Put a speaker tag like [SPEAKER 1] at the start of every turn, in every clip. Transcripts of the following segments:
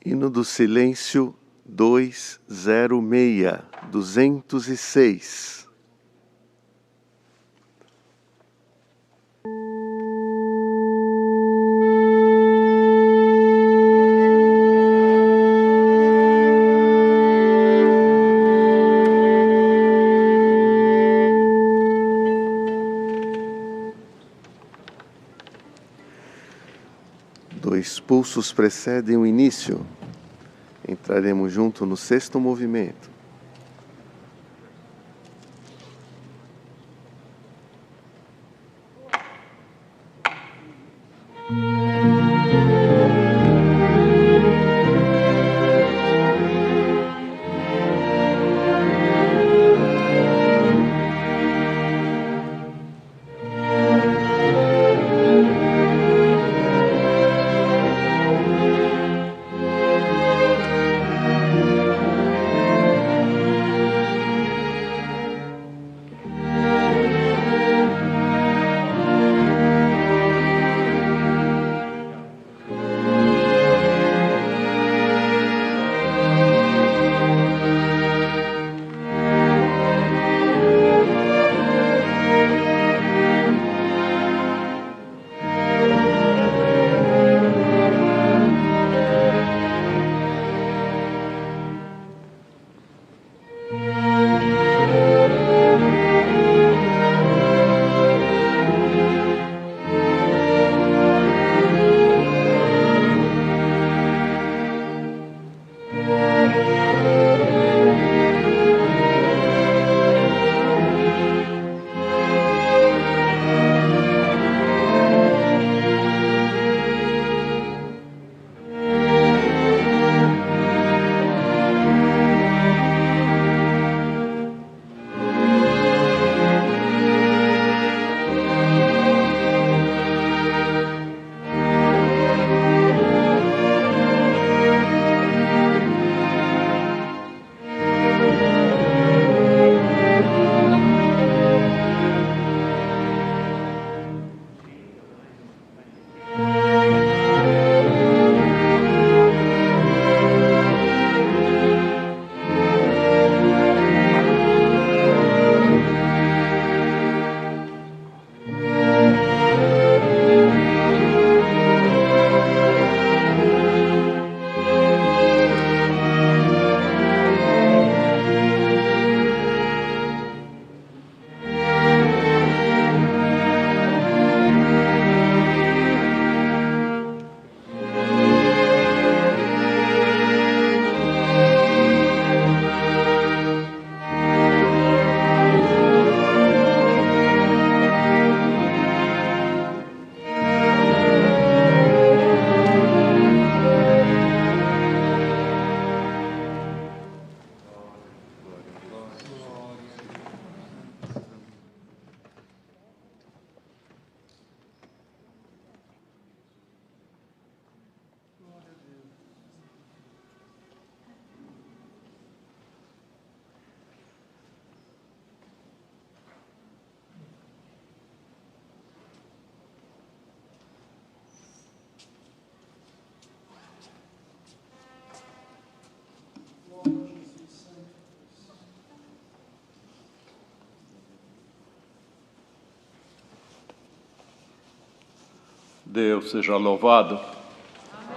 [SPEAKER 1] Hino do Silêncio 206. Dois pulsos precedem o início. Entraremos junto no sexto movimento.
[SPEAKER 2] Deus seja louvado.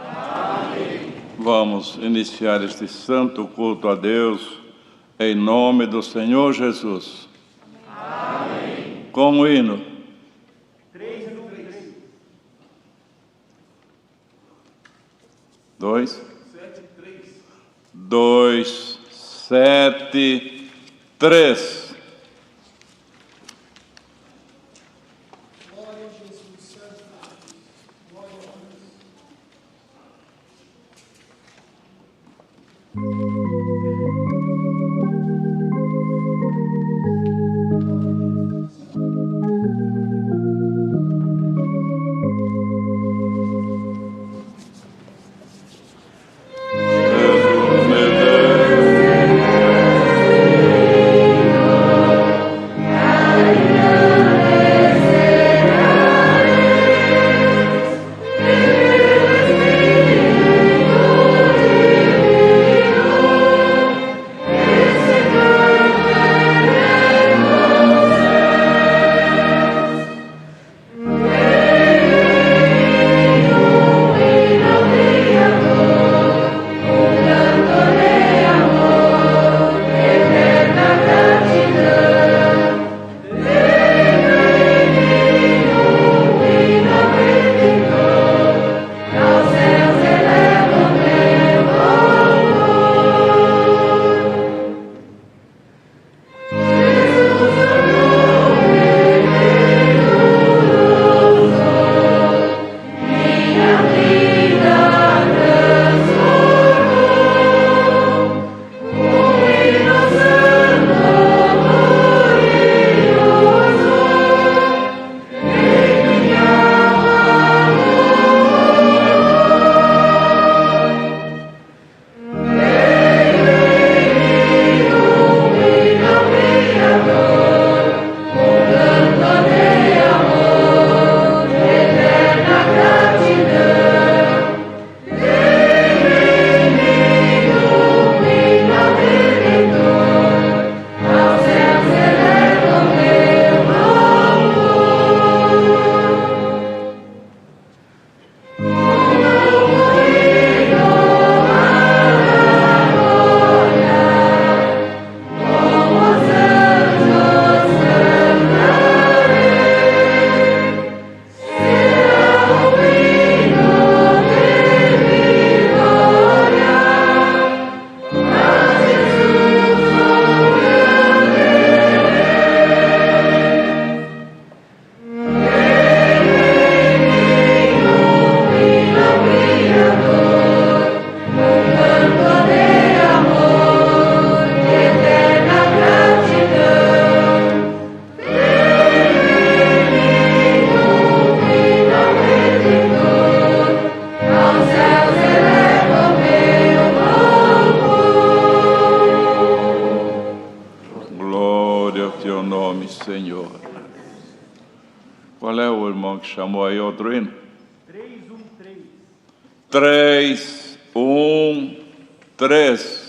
[SPEAKER 2] Amém. Vamos iniciar este santo culto a Deus em nome do Senhor Jesus. Amém. Com o hino. 2, 7, 3. irmão que chamou aí outro hino.
[SPEAKER 3] 313.
[SPEAKER 2] 313.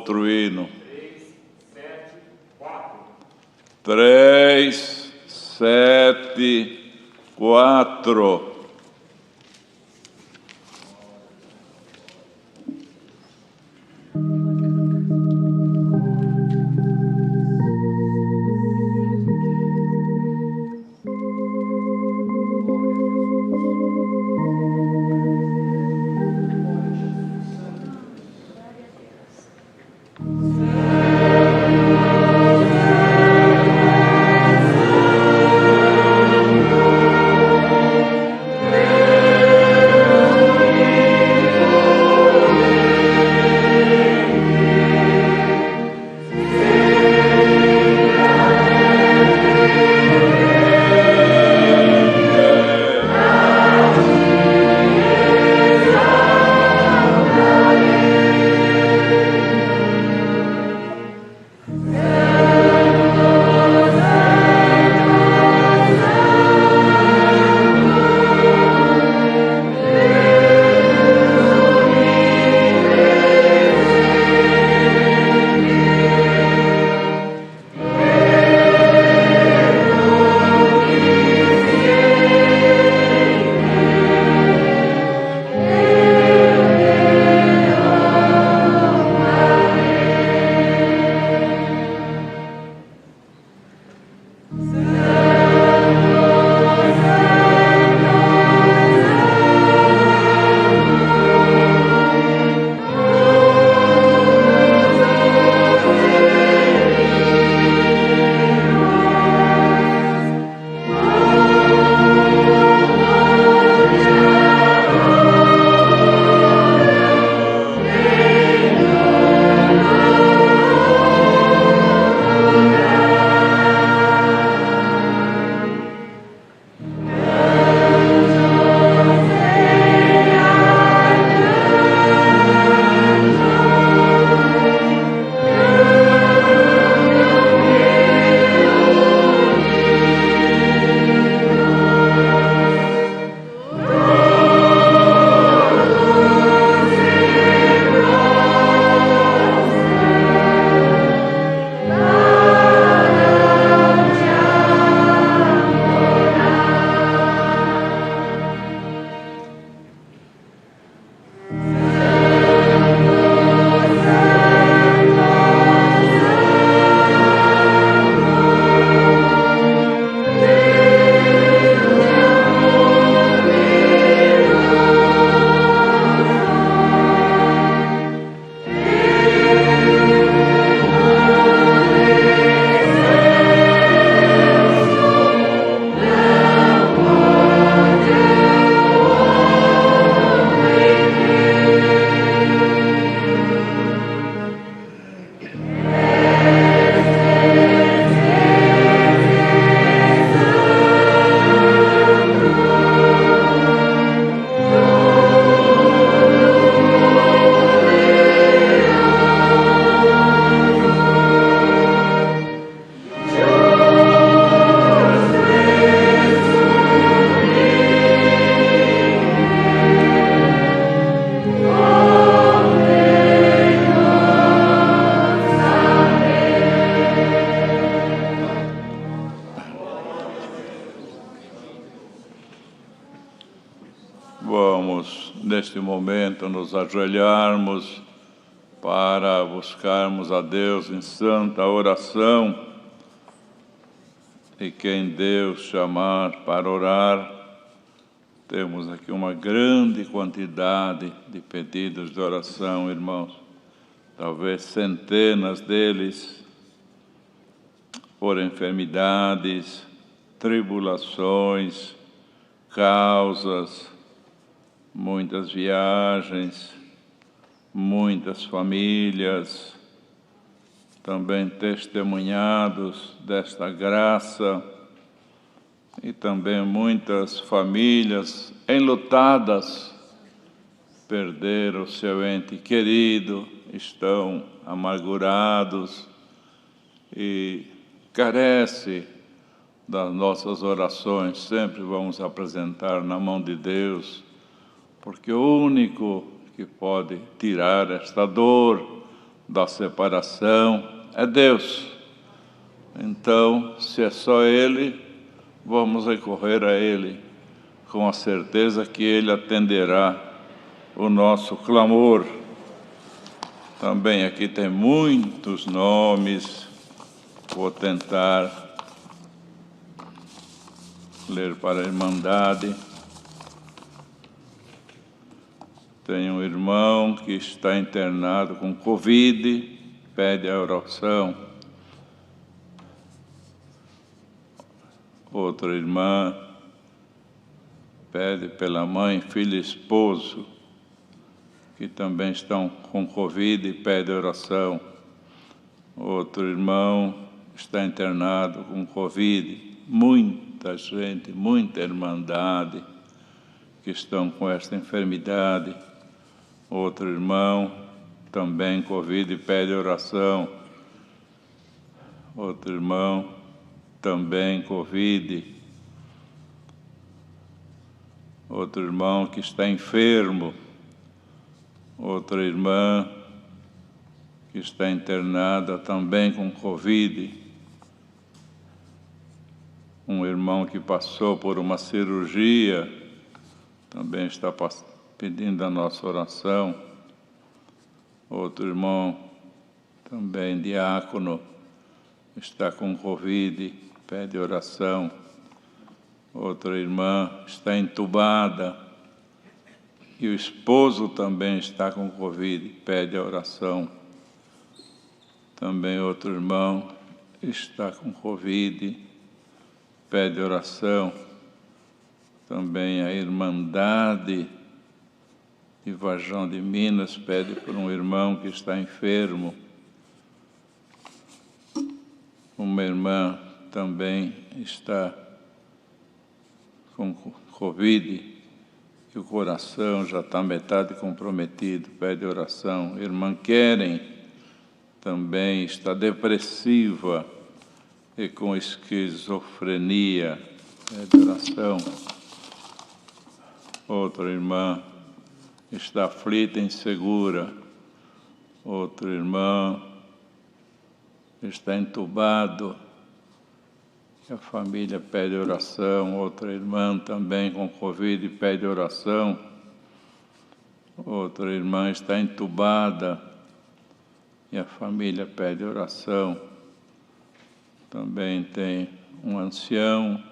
[SPEAKER 2] Outro hino. 3, 7, 4. momento nos ajoelharmos para buscarmos a Deus em santa oração. E quem Deus chamar para orar, temos aqui uma grande quantidade de pedidos de oração, irmãos. Talvez centenas deles por enfermidades, tribulações, causas, muitas viagens, muitas famílias, também testemunhados desta graça, e também muitas famílias enlutadas, perderam o seu ente querido, estão amargurados e carece das nossas orações. Sempre vamos apresentar na mão de Deus, porque o único que pode tirar esta dor da separação é Deus. Então, se é só Ele, vamos recorrer a Ele, com a certeza que Ele atenderá o nosso clamor. Também aqui tem muitos nomes, vou tentar ler para a Irmandade. Tem um irmão que está internado com Covid, pede a oração. Outra irmã pede pela mãe, filho e esposo, que também estão com Covid e pede oração. Outro irmão está internado com Covid. Muita gente, muita irmandade que estão com esta enfermidade. Outro irmão também Covid e pede oração. Outro irmão também Covid. Outro irmão que está enfermo. Outra irmã que está internada também com Covid. Um irmão que passou por uma cirurgia também está pedindo a nossa oração. Outro irmão, também diácono, está com Covid, pede oração. Outra irmã está entubada e o esposo também está com Covid, pede a oração. Também outro irmão está com Covid, pede oração. Também a Irmandade de Varjão de Minas pede por um irmão que está enfermo. Uma irmã também está com Covid e o coração já está metade comprometido, pede oração. Irmã Keren também está depressiva e com esquizofrenia, pede oração. Outra irmã está aflita e insegura. Outro irmão está entubado e a família pede oração. Outra irmã também com Covid pede oração. Outra irmã está entubada e a família pede oração. Também tem um ancião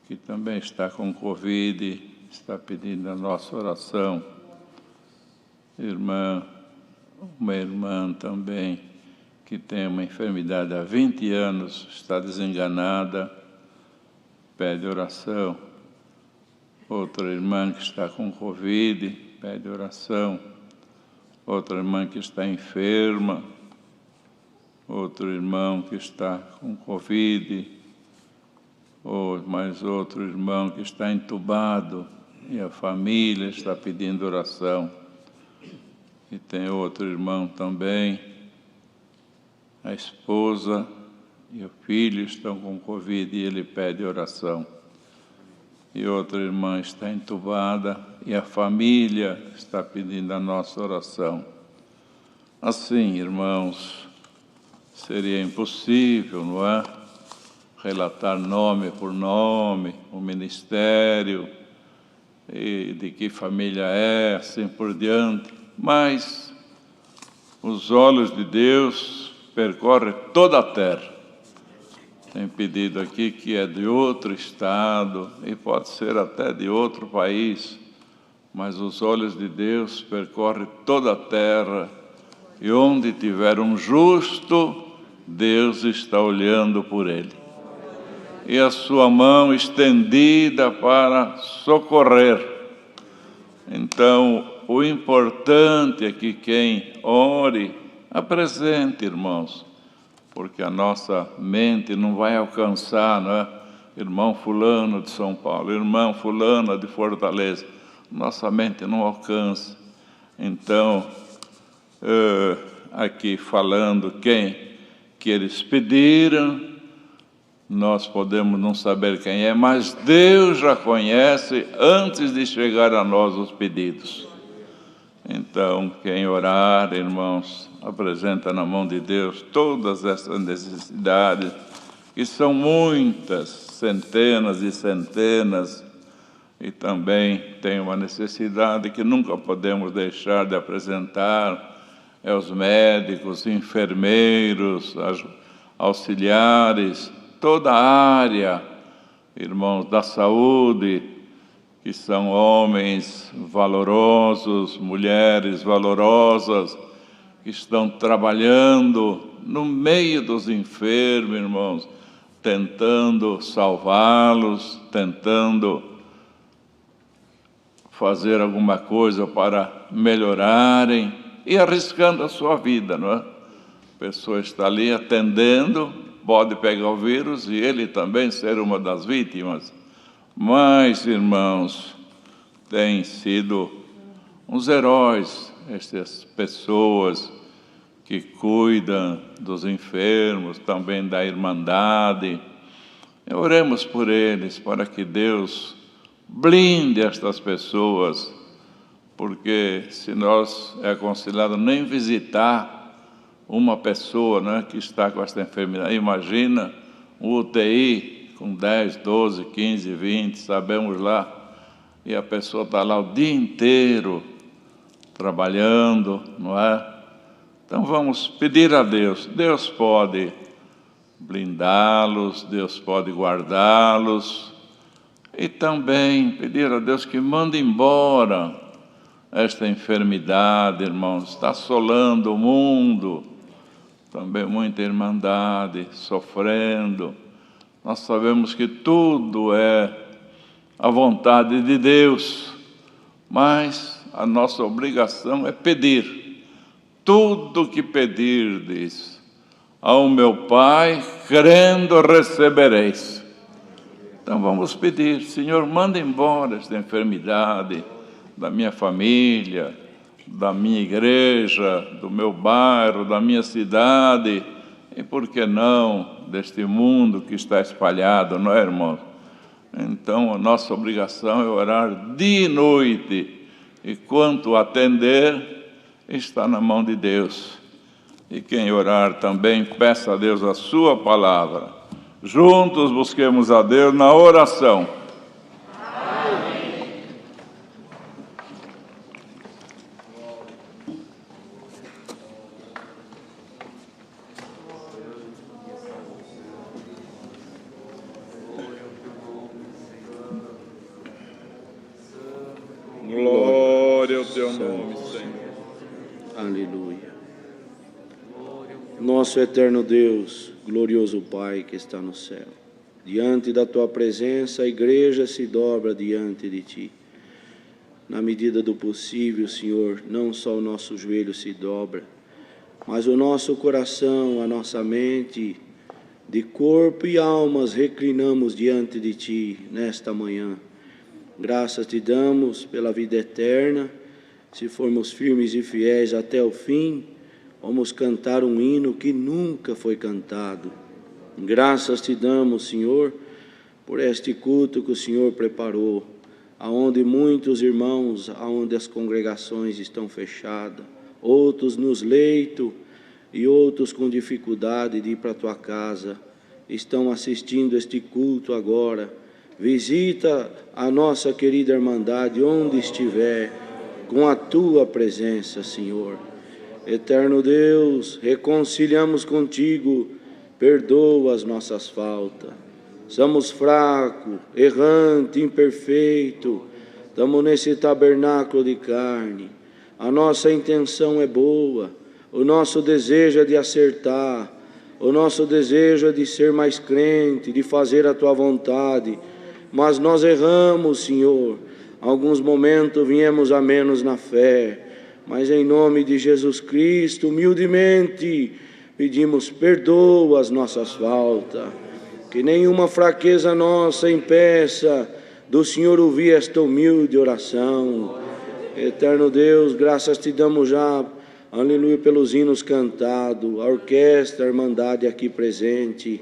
[SPEAKER 2] que também está com Covid, está pedindo a nossa oração. Uma irmã também que tem uma enfermidade há 20 anos, está desenganada, pede oração. Outra irmã que está com Covid, pede oração. Outra irmã que está enferma. Outro irmão que está com Covid. Ou mais outro irmão que está entubado e a família está pedindo oração. E tem outro irmão também, a esposa e o filho estão com Covid e ele pede oração. E outra irmã está entubada e a família está pedindo a nossa oração. Assim, irmãos, seria impossível, não é? Relatar nome por nome, o ministério e de que família é, assim por diante, mas os olhos de Deus percorrem toda a terra. Tem pedido aqui que é de outro estado e pode ser até de outro país, mas os olhos de Deus percorrem toda a terra, e onde tiver um justo, Deus está olhando por ele. E a sua mão estendida para socorrer. Então, o importante é que quem ore, apresente, irmãos, porque a nossa mente não vai alcançar, não é? Irmão fulano de São Paulo, irmão fulana de Fortaleza. Nossa mente não alcança. Então, aqui falando quem que eles pediram, nós podemos não saber quem é, mas Deus já conhece antes de chegar a nós os pedidos. Então, quem orar, irmãos, apresenta na mão de Deus todas essas necessidades, que são muitas, centenas e centenas, e também tem uma necessidade que nunca podemos deixar de apresentar, é os médicos, enfermeiros, auxiliares, toda a área, irmãos, da saúde, que são homens valorosos, mulheres valorosas, que estão trabalhando no meio dos enfermos, irmãos, tentando salvá-los, tentando fazer alguma coisa para melhorarem e arriscando a sua vida, não é? A pessoa está ali atendendo, pode pegar o vírus e ele também ser uma das vítimas. Mas, irmãos, têm sido uns heróis essas pessoas que cuidam dos enfermos, também da irmandade. Oremos por eles, para que Deus blinde estas pessoas, porque se nós é aconselhado nem visitar uma pessoa, né, que está com esta enfermidade, imagina um UTI com 10, 12, 15, 20, sabemos lá, e a pessoa está lá o dia inteiro trabalhando, não é? Então vamos pedir a Deus. Deus pode blindá-los, Deus pode guardá-los, e também pedir a Deus que mande embora esta enfermidade, irmãos. Está assolando o mundo, também muita irmandade sofrendo. Nós sabemos que tudo é a vontade de Deus, mas a nossa obrigação é pedir. Tudo que pedirdes ao meu Pai, crendo recebereis. Então vamos pedir, Senhor, manda embora esta enfermidade da minha família, da minha igreja, do meu bairro, da minha cidade, e por que não deste mundo que está espalhado, não é, irmão? Então a nossa obrigação é orar dia e noite, e quanto a atender, está na mão de Deus. E quem orar também, peça a Deus a sua palavra. Juntos busquemos a Deus na oração.
[SPEAKER 3] Amém.
[SPEAKER 2] Glória ao teu nome, Senhor.
[SPEAKER 3] Aleluia. Nosso eterno Deus, glorioso Pai que está no céu, diante da tua presença, a igreja se dobra diante de ti. Na medida do possível, Senhor, não só o nosso joelho se dobra, mas o nosso coração, a nossa mente, de corpo e almas, reclinamos diante de ti nesta manhã. Graças te damos pela vida eterna. Se formos firmes e fiéis até o fim, vamos cantar um hino que nunca foi cantado. Graças te damos, Senhor, por este culto que o Senhor preparou, aonde muitos irmãos, aonde as congregações estão fechadas, outros nos leitos e outros com dificuldade de ir para a tua casa, estão assistindo este culto agora, Visita a nossa querida irmandade onde estiver, com a tua presença, Senhor. Eterno Deus, reconciliamos contigo, perdoa as nossas faltas. Somos fracos, errantes, imperfeitos, estamos nesse tabernáculo de carne. A nossa intenção é boa, o nosso desejo é de acertar, o nosso desejo é de ser mais crente, de fazer a tua vontade, mas nós erramos, Senhor. Alguns momentos viemos a menos na fé, mas em nome de Jesus Cristo, humildemente, pedimos perdoa as nossas faltas, que nenhuma fraqueza nossa impeça do Senhor ouvir esta humilde oração. Eterno Deus, graças te damos já, aleluia, pelos hinos cantados, a orquestra, a irmandade aqui presente,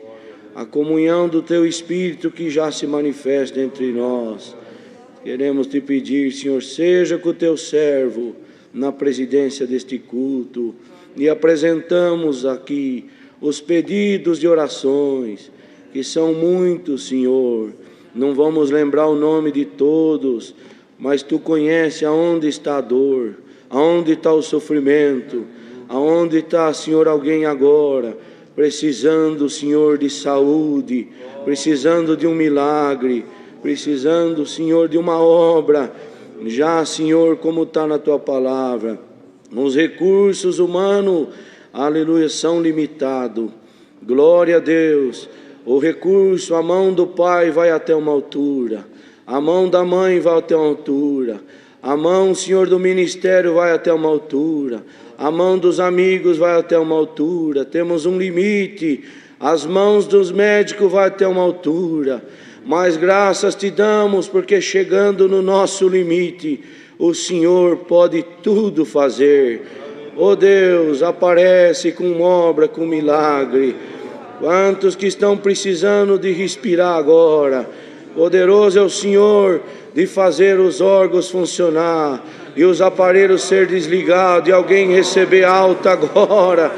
[SPEAKER 3] a comunhão do teu Espírito que já se manifesta entre nós. Queremos te pedir, Senhor, seja com o teu servo na presidência deste culto, e apresentamos aqui os pedidos de orações, que são muitos, Senhor. Não vamos lembrar o nome de todos, mas tu conheces aonde está a dor, aonde está o sofrimento, aonde está, Senhor, alguém agora precisando, Senhor, de saúde, precisando de um milagre, precisando, Senhor, de uma obra. Já, Senhor, como está na tua palavra, os recursos humanos, aleluia, são limitados. Glória a Deus. O recurso, a mão do pai vai até uma altura, a mão da mãe vai até uma altura, a mão, Senhor, do ministério vai até uma altura, a mão dos amigos vai até uma altura. Temos um limite, as mãos dos médicos vai até uma altura, mas graças te damos, porque chegando no nosso limite, o Senhor pode tudo fazer. Oh Deus, aparece com obra, com milagre. Quantos que estão precisando de respirar agora, poderoso é o Senhor de fazer os órgãos funcionar e os aparelhos ser desligados e alguém receber alta agora,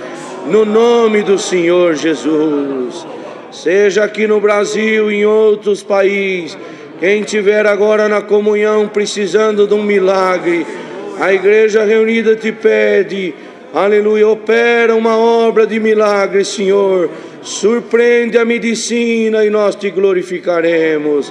[SPEAKER 3] no nome do Senhor Jesus. Seja aqui no Brasil e em outros países, quem estiver agora na comunhão precisando de um milagre, a igreja reunida te pede, aleluia, opera uma obra de milagre, Senhor. Surpreende a medicina e nós te glorificaremos.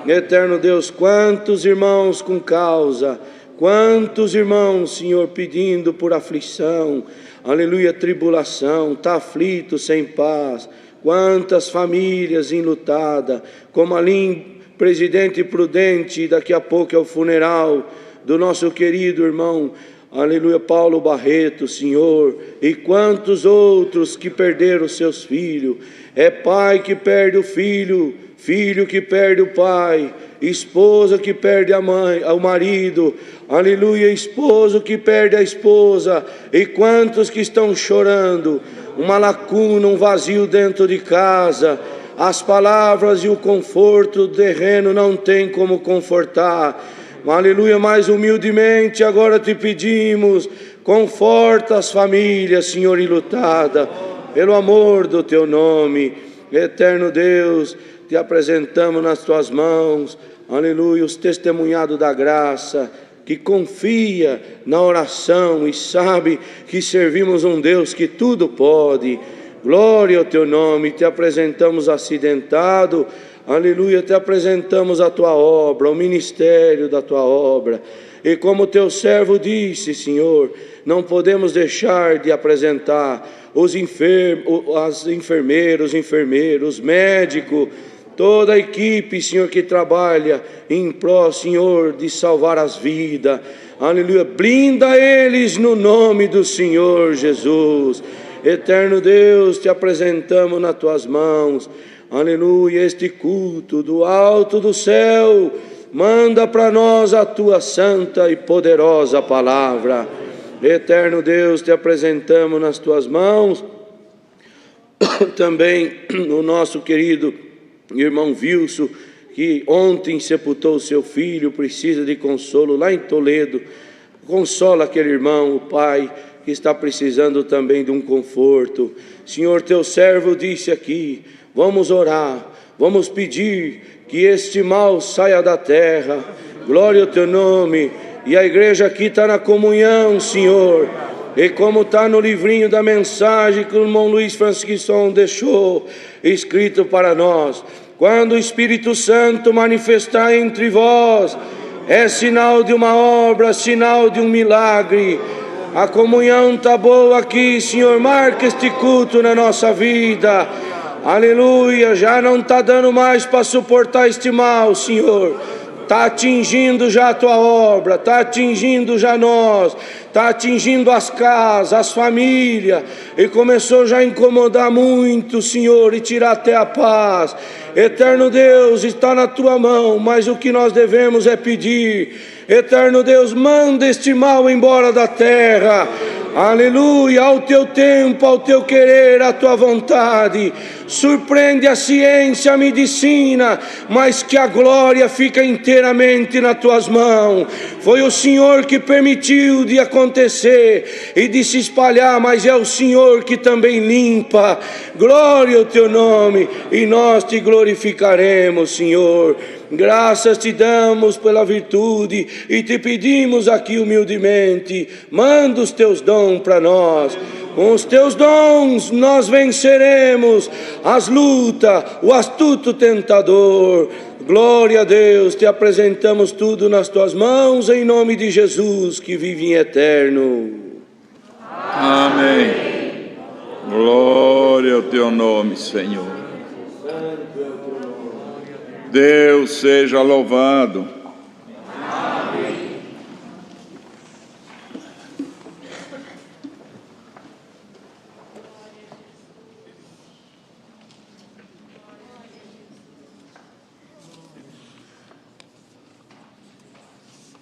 [SPEAKER 3] Eterno Deus, quantos irmãos com causa, quantos irmãos, Senhor, pedindo por aflição, aleluia, tribulação, está aflito, sem paz. Quantas famílias enlutadas, como ali em Presidente Prudente, daqui a pouco é o funeral do nosso querido irmão, aleluia, Paulo Barreto, Senhor, e quantos outros que perderam seus filhos. É pai que perde o filho, filho que perde o pai, esposa que perde a mãe, o marido, aleluia, esposo que perde a esposa, e quantos que estão chorando, uma lacuna, um vazio dentro de casa. As palavras e o conforto terreno não tem como confortar. Aleluia, mais humildemente agora te pedimos, conforta as famílias, Senhor, enlutada, pelo amor do teu nome. Eterno Deus, te apresentamos nas tuas mãos, aleluia, os testemunhados da graça, que confia na oração e sabe que servimos um Deus que tudo pode. Glória ao teu nome, te apresentamos acidentado, aleluia, te apresentamos a tua obra, o ministério da tua obra. E como teu servo disse, Senhor, não podemos deixar de apresentar os enfermeiros, médicos, toda a equipe, Senhor, que trabalha em pró, Senhor, de salvar as vidas. Aleluia, blinda eles no nome do Senhor Jesus. Eterno Deus, te apresentamos nas tuas mãos, aleluia, este culto do alto do céu. Manda para nós a tua santa e poderosa palavra. Eterno Deus, te apresentamos nas tuas mãos também o nosso querido irmão Wilson, que ontem sepultou seu filho, precisa de consolo lá em Toledo. Consola aquele irmão, o pai, que está precisando também de um conforto. Senhor, teu servo disse aqui, vamos orar, Vamos pedir que este mal saia da terra. Glória ao teu nome. E a igreja aqui está na comunhão, Senhor. E como está no livrinho da mensagem que o irmão Luiz Francisco deixou escrito para nós, quando o Espírito Santo manifestar entre vós, é sinal de uma obra, sinal de um milagre. A comunhão está boa aqui, Senhor, marca este culto na nossa vida. Aleluia, já não está dando mais para suportar este mal, Senhor. Está atingindo já a tua obra, está atingindo já nós, está atingindo as casas, as famílias, e começou já a incomodar muito, Senhor, e tirar até a paz. Eterno Deus, está na tua mão, mas o que nós devemos é pedir. Eterno Deus, manda este mal embora da terra. Aleluia, ao teu tempo, ao teu querer, à tua vontade. Surpreende a ciência, a medicina, mas que a glória fica inteiramente nas tuas mãos. Foi o Senhor que permitiu de acontecer e de se espalhar, mas é o Senhor que também limpa. Glória ao teu nome, e nós te glorificaremos, Senhor. Graças te damos pela virtude e te pedimos aqui humildemente, manda os teus dons para nós. Com os teus dons nós venceremos as lutas, o astuto tentador. Glória a Deus, te apresentamos tudo nas tuas mãos, em nome de Jesus, que vive em eterno.
[SPEAKER 2] Amém. Glória ao teu nome, Senhor. Deus seja louvado.
[SPEAKER 3] Amém.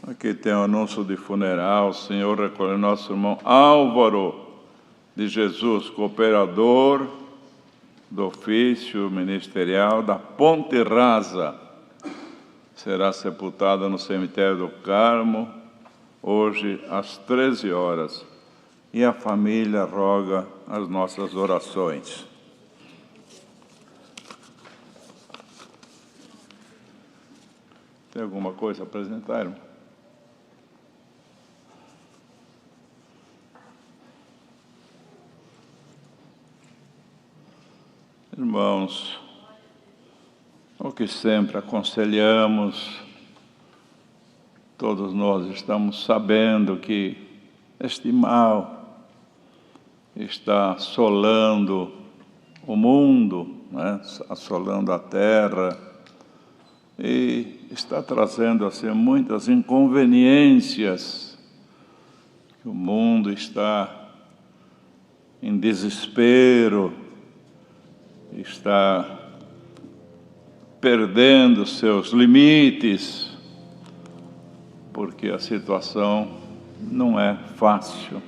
[SPEAKER 2] Aqui tem o anúncio de funeral. O Senhor recolhe nosso irmão Álvaro de Jesus, cooperador do ofício ministerial da Ponte Rasa. Será sepultado no cemitério do Carmo, hoje às 13 horas. E a família roga as nossas orações. Tem alguma coisa a apresentar, irmão? Irmãos, o que sempre aconselhamos, todos nós estamos sabendo que este mal está assolando o mundo, né? Assolando a terra, e está trazendo assim muitas inconveniências. O mundo está em desespero, está perdendo seus limites, porque a situação não é fácil.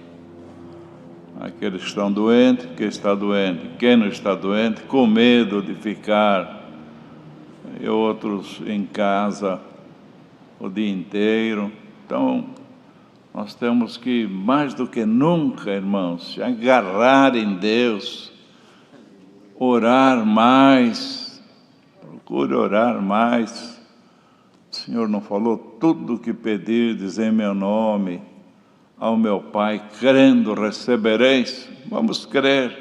[SPEAKER 2] Aqueles que estão doentes, quem está doente, quem não está doente, com medo de ficar, e outros em casa o dia inteiro. Então, nós temos que, mais do que nunca, irmãos, se agarrar em Deus, orar mais, procure orar mais. O Senhor não falou: tudo o que pedirdes em meu nome ao meu Pai, crendo recebereis. Vamos crer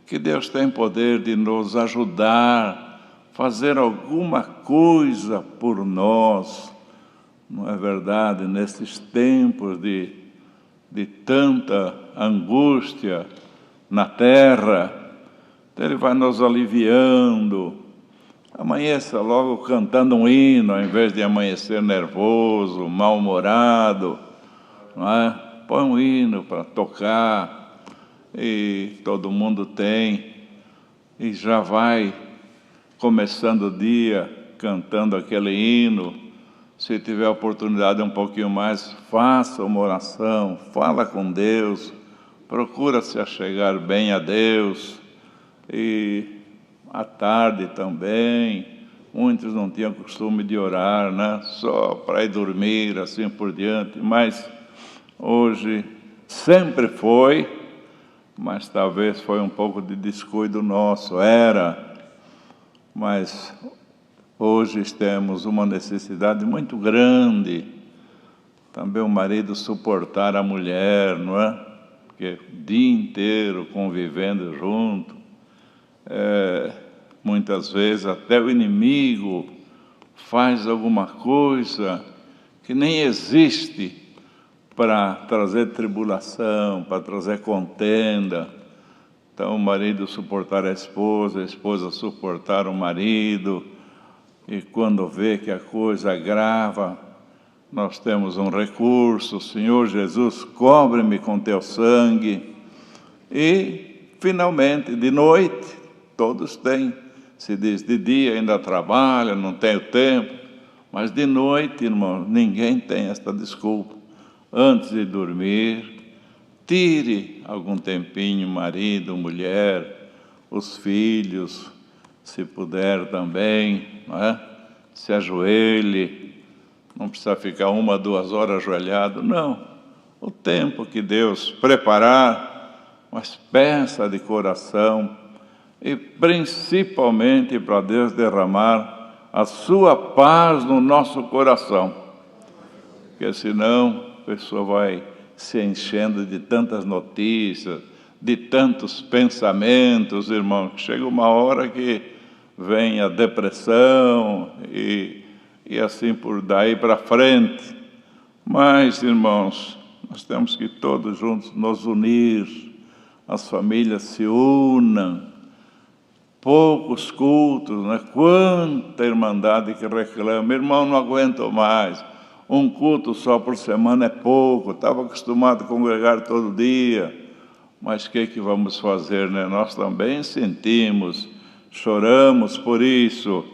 [SPEAKER 2] que Deus tem poder de nos ajudar, fazer alguma coisa por nós. Não é verdade? Nesses tempos de tanta angústia na terra, Ele vai nos aliviando. Amanheça logo cantando um hino, ao invés de amanhecer nervoso, mal-humorado, não é? Põe um hino para tocar, e todo mundo tem, e já vai começando o dia cantando aquele hino. Se tiver oportunidade um pouquinho mais, faça uma oração, fala com Deus, procura se achegar bem a Deus. E à tarde também, muitos não tinham costume de orar, né? Só para ir dormir, assim por diante, mas hoje sempre foi, mas talvez foi um pouco de descuido nosso, mas hoje temos uma necessidade muito grande, também o marido suportar a mulher, não é? Porque o dia inteiro convivendo junto, muitas vezes até o inimigo faz alguma coisa que nem existe para trazer tribulação, para trazer contenda. Então o marido suportar a esposa suportar o marido, e quando vê que a coisa agrava, nós temos um recurso: Senhor Jesus, cobre-me com teu sangue. E finalmente, de noite, todos têm, se diz, de dia ainda trabalha, não tem o tempo, mas de noite, irmão, ninguém tem esta desculpa. Antes de dormir, tire algum tempinho, marido, mulher, os filhos, se puder também, não é? Se ajoelhe, não precisa ficar 1 ou 2 horas ajoelhado, não. O tempo que Deus preparar, mas peça de coração, e principalmente para Deus derramar a sua paz no nosso coração, porque senão a pessoa vai se enchendo de tantas notícias, de tantos pensamentos, irmão, que chega uma hora que vem a depressão e assim por daí para frente. Mas, irmãos, nós temos que todos juntos nos unir, as famílias se unam. Poucos cultos, né? Quanta irmandade que reclama: irmão, não aguento mais, um culto só por semana é pouco, estava acostumado a congregar todo dia. Mas o que vamos fazer, né? Nós também sentimos, choramos por isso,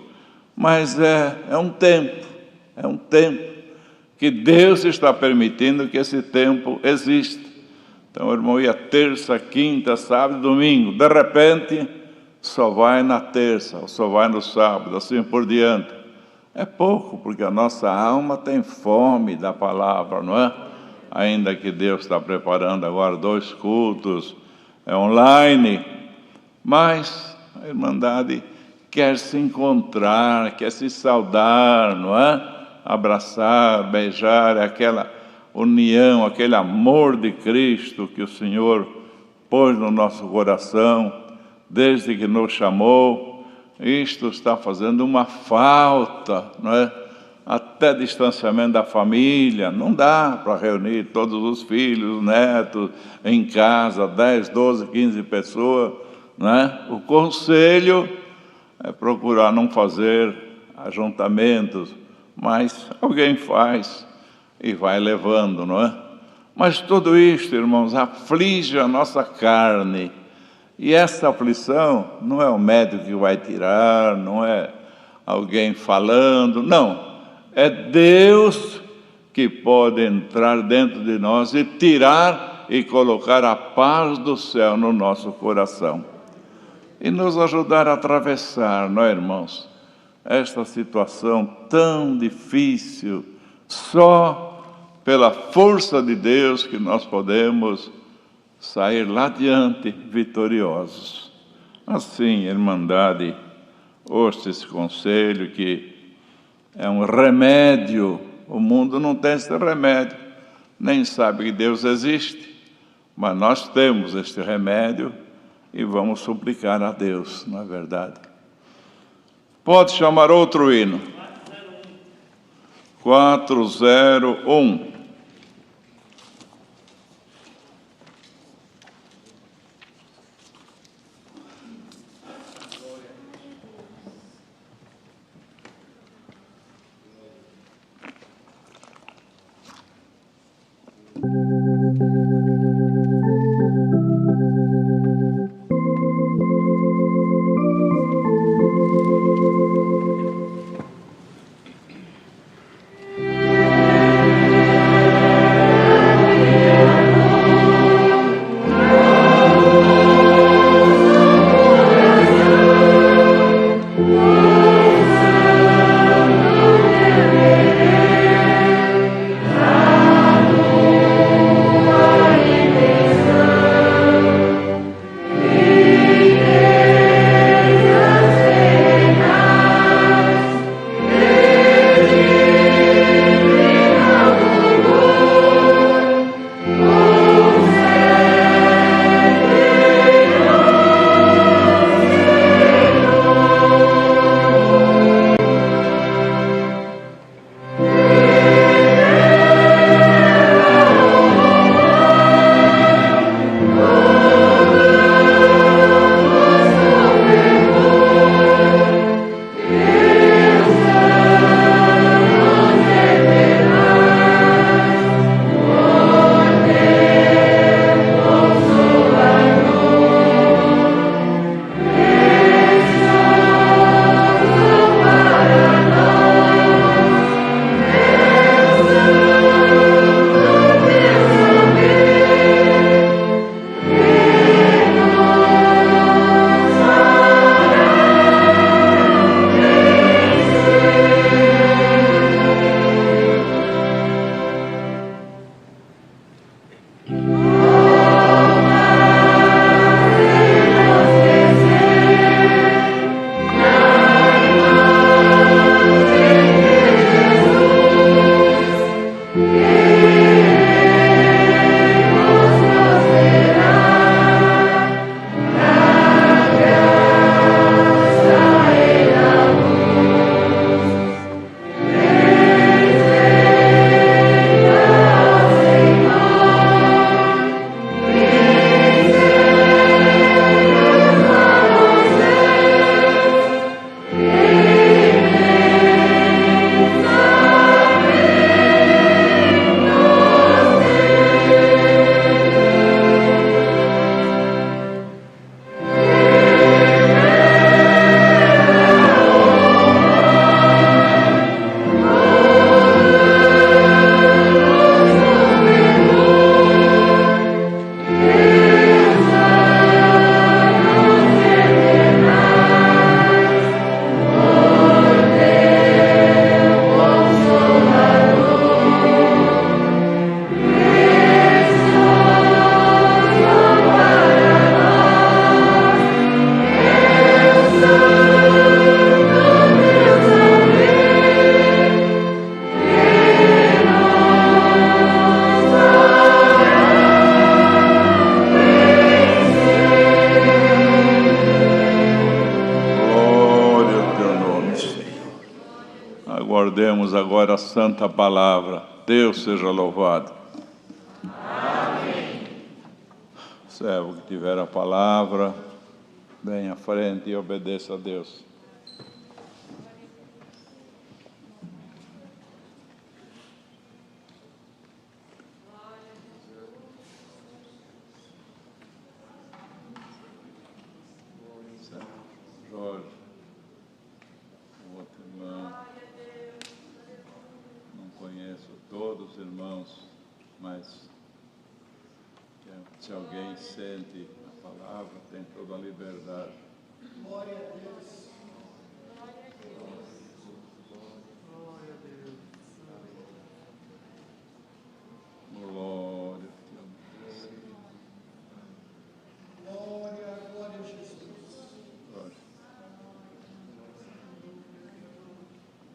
[SPEAKER 2] mas é um tempo que Deus está permitindo que esse tempo exista. Então, o irmão ia terça, quinta, sábado e domingo, de repente só vai na terça, ou só vai no sábado, assim por diante. É pouco, porque a nossa alma tem fome da palavra, não é? Ainda que Deus está preparando agora 2 cultos online, mas a irmandade quer se encontrar, quer se saudar, não é? Abraçar, beijar, aquela união, aquele amor de Cristo que o Senhor pôs no nosso coração desde que nos chamou. Isto está fazendo uma falta, não é? Até distanciamento da família, não dá para reunir todos os filhos, netos, em casa, 10, 12, 15 pessoas, não é? O conselho é procurar não fazer ajuntamentos, mas alguém faz e vai levando, não é? Mas tudo isto, irmãos, aflige a nossa carne. E essa aflição não é o médico que vai tirar, não é alguém falando, não. É Deus que pode entrar dentro de nós e tirar e colocar a paz do céu no nosso coração. E nos ajudar a atravessar, não é, irmãos? Esta situação tão difícil, só pela força de Deus que nós podemos sair lá adiante vitoriosos. Assim, irmandade, ouça esse conselho que é um remédio. O mundo não tem esse remédio, nem sabe que Deus existe, mas nós temos este remédio e vamos suplicar a Deus, não é verdade? Pode chamar outro hino. 401. aguardemos agora a santa palavra. Deus seja louvado. Amém. Servo que tiver a palavra, venha à frente e obedeça a Deus. Jorge, o outro irmão, não conheço todos os irmãos, mas se alguém sente a palavra, tem toda a liberdade. Glória a Deus. Glória a Deus. Glória a Deus. Glória a Deus. Glória, glória a Jesus. Glória.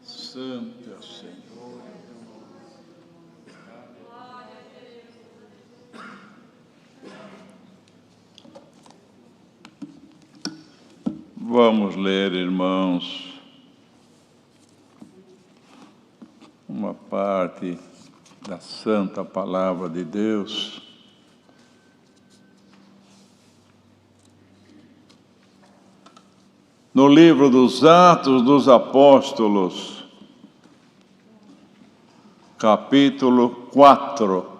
[SPEAKER 2] Santo é o Senhor. Vamos ler, irmãos, uma parte da Santa Palavra de Deus. No livro dos Atos dos Apóstolos, capítulo 4.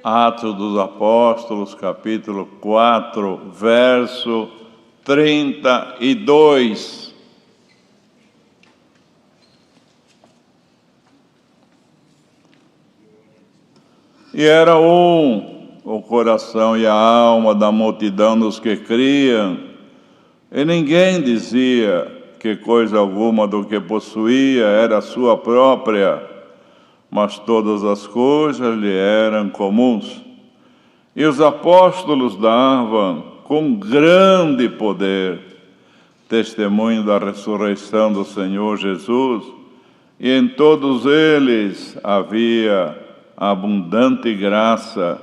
[SPEAKER 2] Atos dos Apóstolos, capítulo 4, verso 32. E era o coração e a alma da multidão dos que criam, e ninguém dizia que coisa alguma do que possuía era sua própria, mas todas as coisas lhe eram comuns. E os apóstolos davam, com grande poder, testemunho da ressurreição do Senhor Jesus, e em todos eles havia abundante graça.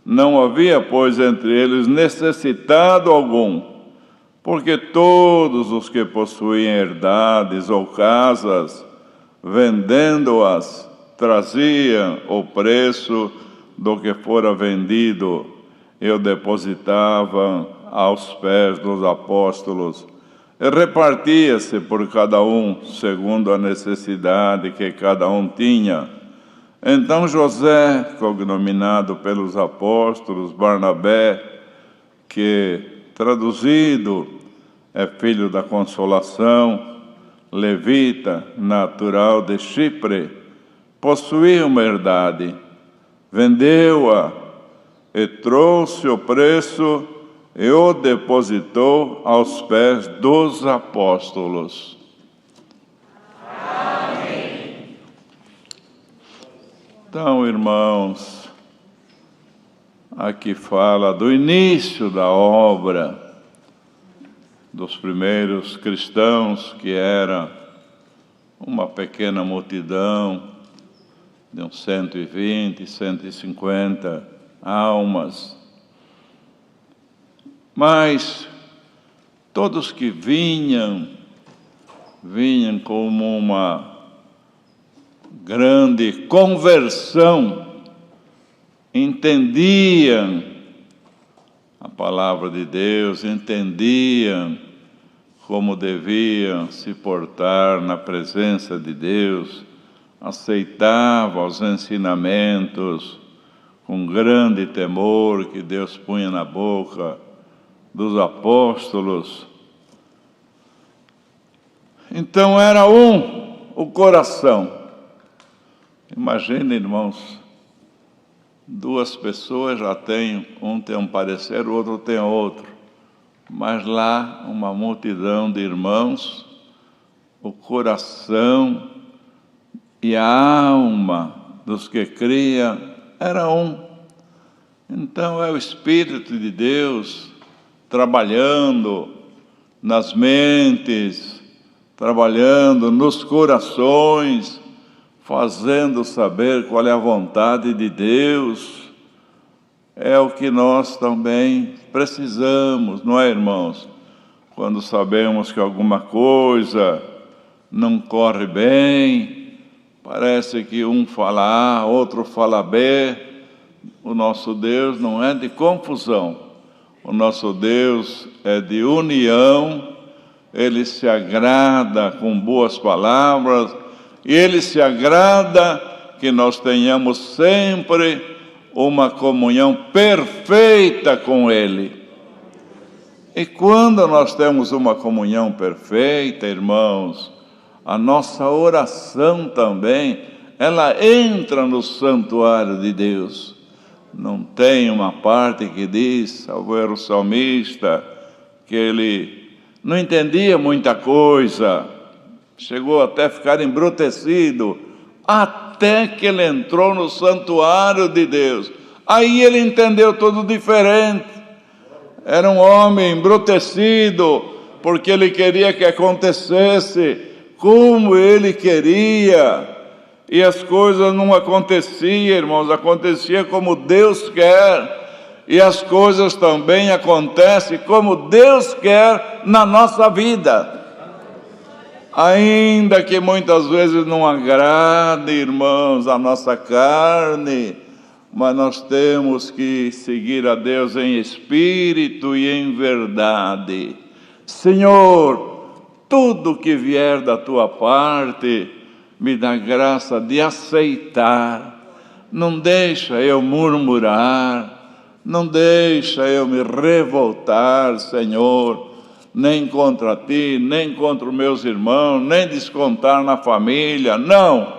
[SPEAKER 2] Não havia, pois, entre eles necessitado algum, porque todos os que possuíam herdades ou casas, vendendo-as, traziam o preço do que fora vendido e o depositavam aos pés dos apóstolos. E repartia-se por cada um, segundo a necessidade que cada um tinha. Então José, cognominado pelos apóstolos Barnabé, que traduzido é filho da consolação, levita, natural de Chipre, possuía uma herdade, vendeu-a e trouxe o preço e o depositou aos pés dos apóstolos. Amém. Então, irmãos, aqui fala do início da obra dos primeiros cristãos, que era uma pequena multidão, de uns 120, 150 almas. Mas todos que vinham como uma grande conversão, entendiam a palavra de Deus, entendiam como deviam se portar na presença de Deus, aceitava os ensinamentos com grande temor que Deus punha na boca dos apóstolos. Então era o coração. Imagine, irmãos, duas pessoas já têm, um tem um parecer, o outro tem outro, mas lá uma multidão de irmãos, o coração e a alma dos que criam era um. Então é o Espírito de Deus trabalhando nas mentes, trabalhando nos corações, fazendo saber qual é a vontade de Deus. É o que nós também precisamos, não é, irmãos? Quando sabemos que alguma coisa não corre bem, parece que um fala A, outro fala B. O nosso Deus não é de confusão, o nosso Deus é de união. Ele se agrada com boas palavras, e Ele se agrada que nós tenhamos sempre uma comunhão perfeita com Ele. E quando nós temos uma comunhão perfeita, irmãos, a nossa oração também, ela entra no santuário de Deus. Não tem uma parte que diz, salvo erro, o salmista, que ele não entendia muita coisa, chegou até a ficar embrutecido, até que ele entrou no santuário de Deus. Aí ele entendeu tudo diferente. Era um homem embrutecido, porque ele queria que acontecesse como ele queria. E as coisas não aconteciam, irmãos, acontecia como Deus quer. E as coisas também acontecem como Deus quer na nossa vida. Ainda que muitas vezes não agrade, irmãos, a nossa carne, mas nós temos que seguir a Deus em espírito e em verdade. Senhor, tudo que vier da tua parte, me dá graça de aceitar. Não deixa eu murmurar, não deixa eu me revoltar, Senhor, nem contra ti, nem contra os meus irmãos, nem descontar na família. Não,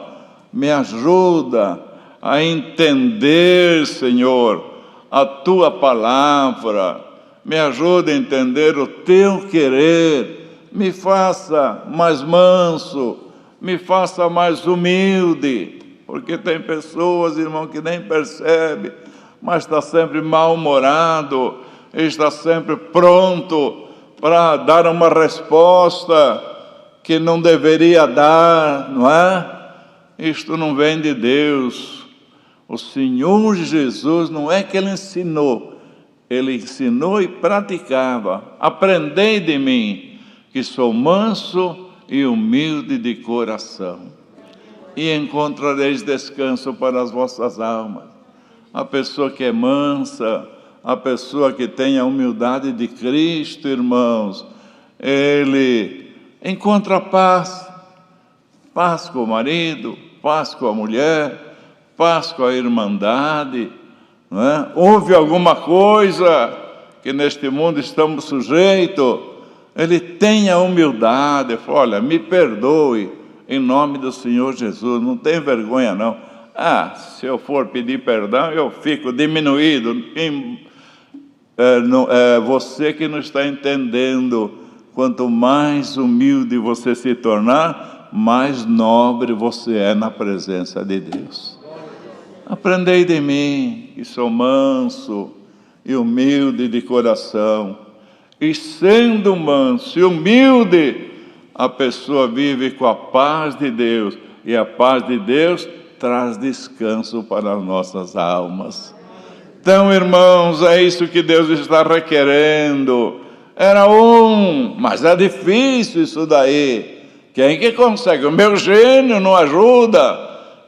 [SPEAKER 2] me ajuda a entender, Senhor, a tua palavra. Me ajuda a entender o teu querer. Me faça mais manso, me faça mais humilde, porque tem pessoas, irmão, que nem percebe, mas está sempre mal-humorado, está sempre pronto para dar uma resposta que não deveria dar, não é? Isto não vem de Deus. O Senhor Jesus não é que Ele ensinou e praticava. Aprendei de mim, que sou manso e humilde de coração, e encontrareis descanso para as vossas almas. A pessoa que é mansa, a pessoa que tem a humildade de Cristo, irmãos, ele encontra paz. Paz com o marido, paz com a mulher, paz com a irmandade, não é? Houve alguma coisa que neste mundo estamos sujeitos, ele tem a humildade, fala, olha, me perdoe, em nome do Senhor Jesus, não tem vergonha não. Se eu for pedir perdão, eu fico diminuído. Você que não está entendendo, quanto mais humilde você se tornar, mais nobre você é na presença de Deus. Aprendei de mim, que sou manso e humilde de coração. E sendo manso e humilde, a pessoa vive com a paz de Deus, e a paz de Deus traz descanso para as nossas almas. Então, irmãos, é isso que Deus está requerendo. Era mas é difícil isso daí. Quem que consegue? O meu gênio não ajuda.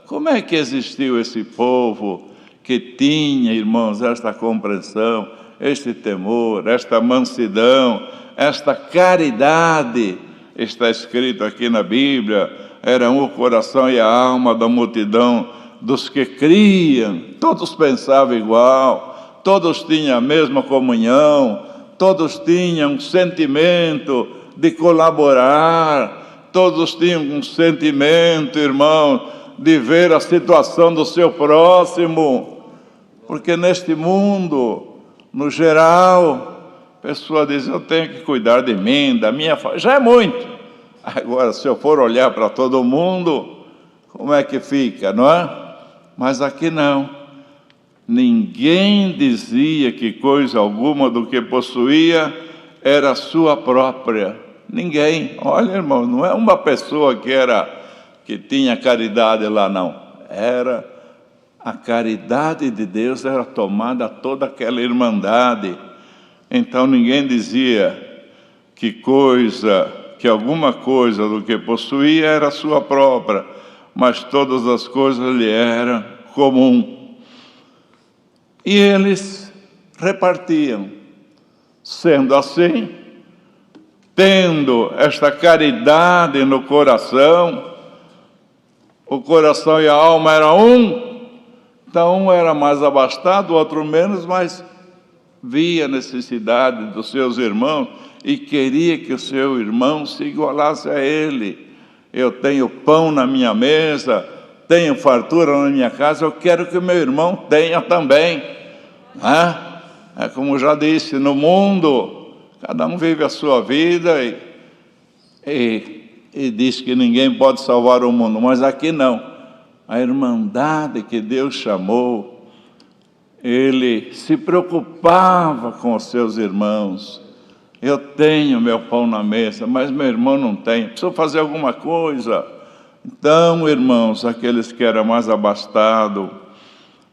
[SPEAKER 2] Como é que existiu esse povo que tinha, irmãos, esta compreensão, este temor, esta mansidão, esta caridade? Está escrito aqui na Bíblia, era o coração e a alma da multidão dos que criam, todos pensavam igual, todos tinham a mesma comunhão, todos tinham um sentimento de colaborar, todos tinham um sentimento, irmão, de ver a situação do seu próximo, porque neste mundo, no geral, a pessoa diz, eu tenho que cuidar de mim, da minha família, já é muito. Agora, se eu for olhar para todo mundo, como é que fica, não é? Mas aqui não. ninguém dizia que coisa alguma do que possuía era sua própria. Ninguém. Olha, irmão, não é uma pessoa que tinha caridade lá, não. Era a caridade de Deus, era tomada toda aquela irmandade. Então ninguém dizia que alguma coisa do que possuía era sua própria, mas todas as coisas lhe eram comum. E eles repartiam. Sendo assim, tendo esta caridade no coração, o coração e a alma eram um, então um era mais abastado, o outro menos, mas via a necessidade dos seus irmãos e queria que o seu irmão se igualasse a ele. Eu tenho pão na minha mesa, tenho fartura na minha casa, eu quero que o meu irmão tenha também. É como já disse, no mundo, cada um vive a sua vida e diz que ninguém pode salvar o mundo, mas aqui não. A irmandade que Deus chamou, ele se preocupava com os seus irmãos. Eu tenho meu pão na mesa, mas meu irmão não tem, preciso fazer alguma coisa. Então, irmãos, aqueles que eram mais abastados,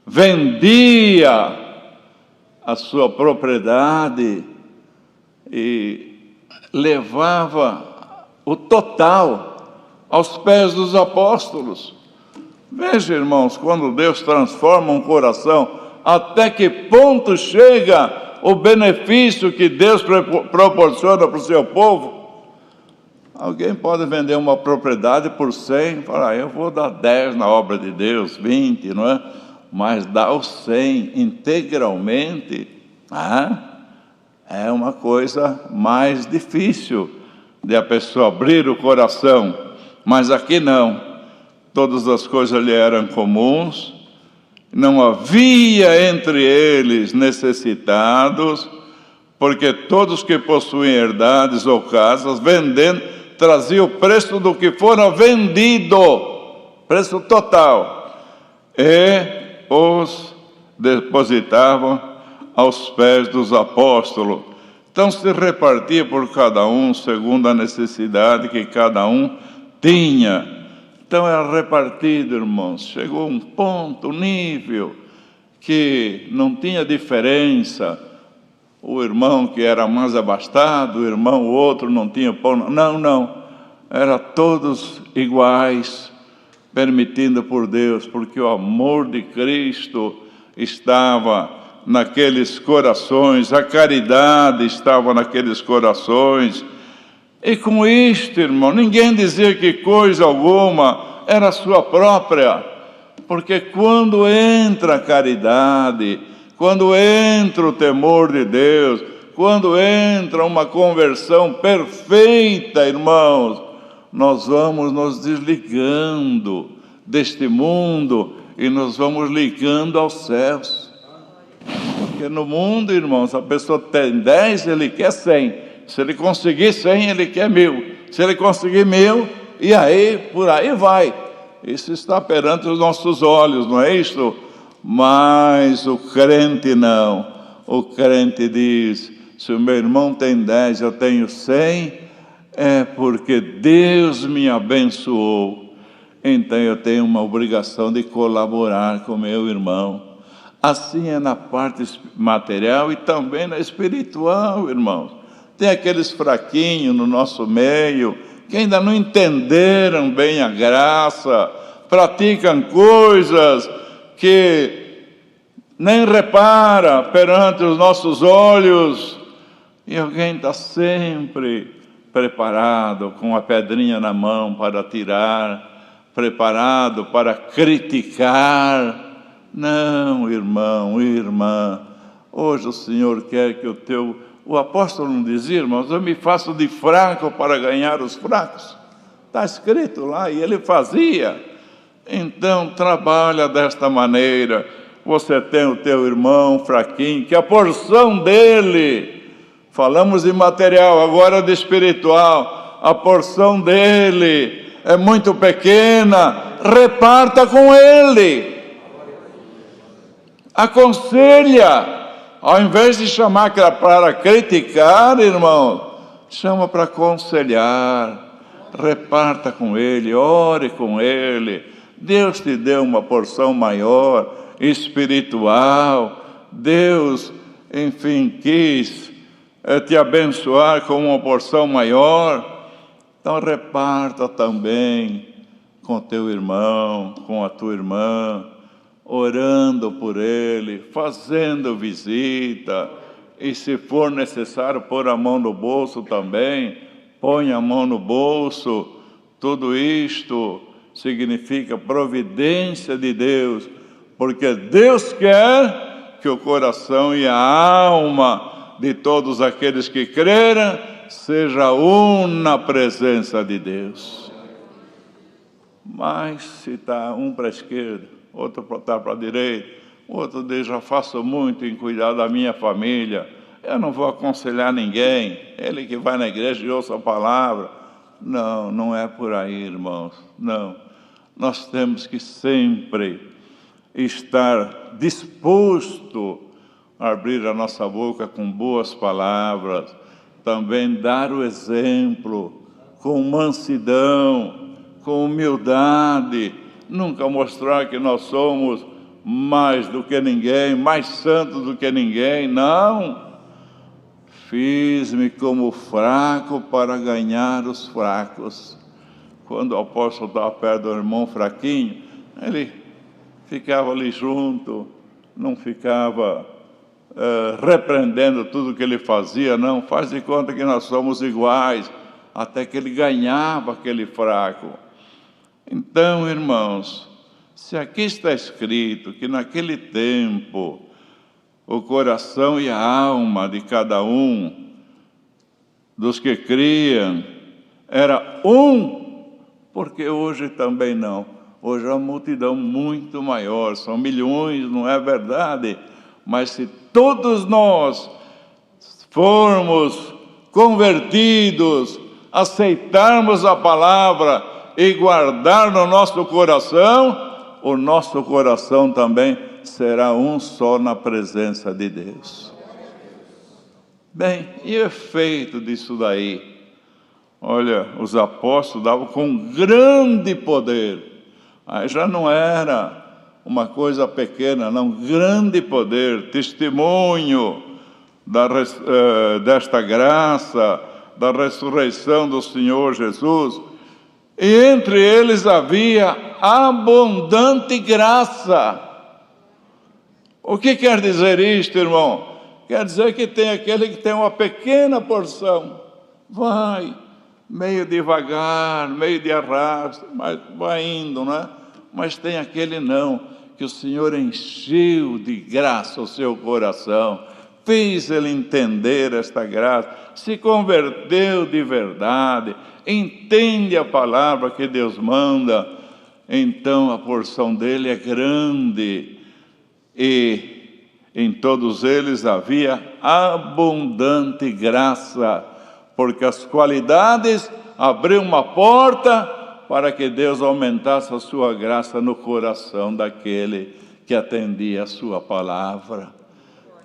[SPEAKER 2] vendia a sua propriedade e levava o total aos pés dos apóstolos. Veja, irmãos, quando Deus transforma um coração, até que ponto chega o benefício que Deus proporciona para o seu povo. Alguém pode vender uma propriedade por 100, falar, eu vou dar 10 na obra de Deus, 20, não é? Mas dar os 100 integralmente, é uma coisa mais difícil de a pessoa abrir o coração. Mas aqui não, todas as coisas lhe eram comuns, não havia entre eles necessitados, porque todos que possuem herdades ou casas, vendendo, traziam o preço do que fora vendido, preço total, e os depositavam aos pés dos apóstolos. Então se repartia por cada um, segundo a necessidade que cada um tinha. Então era repartido, irmãos. Chegou um ponto, um nível, que não tinha diferença. O irmão que era mais abastado, o irmão, o outro não tinha pão. Não. Era todos iguais, permitido por Deus, porque o amor de Cristo estava naqueles corações, a caridade estava naqueles corações. E com isto, irmão, ninguém dizia que coisa alguma era sua própria, porque quando entra a caridade, quando entra o temor de Deus, quando entra uma conversão perfeita, irmãos, nós vamos nos desligando deste mundo e nós vamos ligando aos céus. Porque no mundo, irmãos, a pessoa tem 10, ele quer 100. Se ele conseguir 100, ele quer 1000. Se ele conseguir 1000, e aí, por aí vai. Isso está perante os nossos olhos, não é isto? Mas o crente não. O crente diz, se o meu irmão tem 10, eu tenho 100, é porque Deus me abençoou. Então eu tenho uma obrigação de colaborar com meu irmão. Assim é na parte material e também na espiritual, irmãos. Tem aqueles fraquinhos no nosso meio, que ainda não entenderam bem a graça, praticam coisas que nem repara perante os nossos olhos, e alguém está sempre preparado, com a pedrinha na mão para tirar, preparado para criticar. Não, irmão, irmã, hoje o Senhor quer que o apóstolo não dizia, irmãos, eu me faço de fraco para ganhar os fracos. Está escrito lá, e ele fazia. Então, trabalha desta maneira. Você tem o teu irmão fraquinho, que a porção dele, falamos de material, agora de espiritual, a porção dele é muito pequena, reparta com ele. Aconselha. Ao invés de chamar para criticar, irmão, chama para aconselhar. Reparta com ele, ore com ele. Deus te deu uma porção maior, espiritual. Deus, enfim, quis te abençoar com uma porção maior. Então reparta também com teu irmão, com a tua irmã, orando por ele, fazendo visita, e se for necessário pôr a mão no bolso também, põe a mão no bolso. Tudo isto significa providência de Deus, porque Deus quer que o coração e a alma de todos aqueles que creram seja um na presença de Deus. Mas se está um para a esquerda, outro está para a direita, outro diz, já faço muito em cuidar da minha família, eu não vou aconselhar ninguém, ele que vai na igreja e ouça a palavra. Não, não é por aí, irmãos, não. Nós temos que sempre estar disposto a abrir a nossa boca com boas palavras, também dar o exemplo, com mansidão, com humildade, nunca mostrar que nós somos mais do que ninguém, mais santos do que ninguém, não. Fiz-me como fraco para ganhar os fracos. Quando o apóstolo estava perto do irmão fraquinho, ele ficava ali junto, não ficava repreendendo tudo que ele fazia, não. Faz de conta que nós somos iguais, até que ele ganhava aquele fraco. Então, irmãos, se aqui está escrito que naquele tempo o coração e a alma de cada um dos que criam era um, porque hoje também não. Hoje é uma multidão muito maior, são milhões, não é verdade? Mas se todos nós formos convertidos, aceitarmos a palavra e guardar no nosso coração, o nosso coração também será um só na presença de Deus. Bem, e o efeito disso daí? Olha, os apóstolos davam com grande poder. Aí já não era uma coisa pequena, não, grande poder, testemunho desta graça, da ressurreição do Senhor Jesus. E entre eles havia abundante graça. O que quer dizer isto, irmão? Quer dizer que tem aquele que tem uma pequena porção, vai meio devagar, meio de arrasto, mas vai indo, né? Mas tem aquele não, que o Senhor encheu de graça o seu coração, fez ele entender esta graça, se converteu de verdade, entende a palavra que Deus manda, então a porção dele é grande. E em todos eles havia abundante graça, porque as qualidades abriam uma porta para que Deus aumentasse a sua graça no coração daquele que atendia a sua palavra.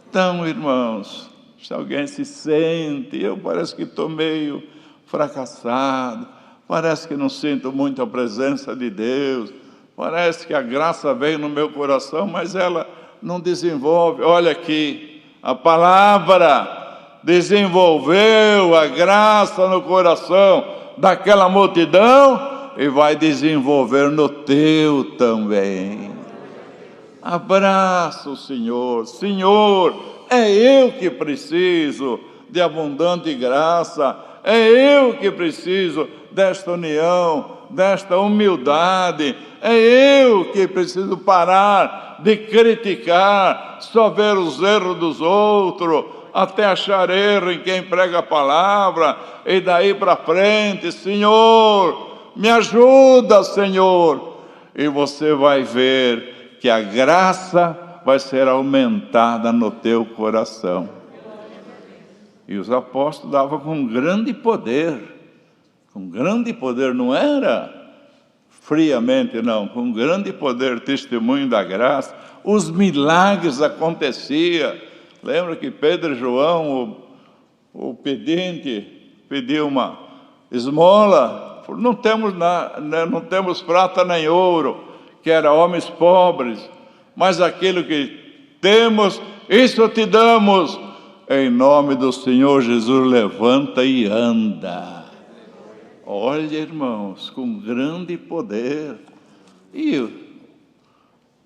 [SPEAKER 2] Então, irmãos, se alguém se sente, eu parece que estou meio fracassado, parece que não sinto muito a presença de Deus, parece que a graça veio no meu coração, mas ela não desenvolve. Olha aqui, a palavra desenvolveu a graça no coração daquela multidão e vai desenvolver no teu também. Abraça o Senhor. Senhor, é eu que preciso de abundante graça, é eu que preciso desta união, desta humildade, é eu que preciso parar de criticar, só ver os erros dos outros, até achar erro em quem prega a palavra, e daí para frente, Senhor, me ajuda, Senhor, e você vai ver que a graça vai ser aumentada no teu coração. E os apóstolos davam com grande poder, não era friamente, não, com grande poder, testemunho da graça, os milagres aconteciam. Lembra que Pedro e João, o pedinte, pediu uma esmola, falou, não temos prata nem ouro, que eram homens pobres, mas aquilo que temos, isso te damos. Em nome do Senhor Jesus, levanta e anda. Olha, irmãos, com grande poder. E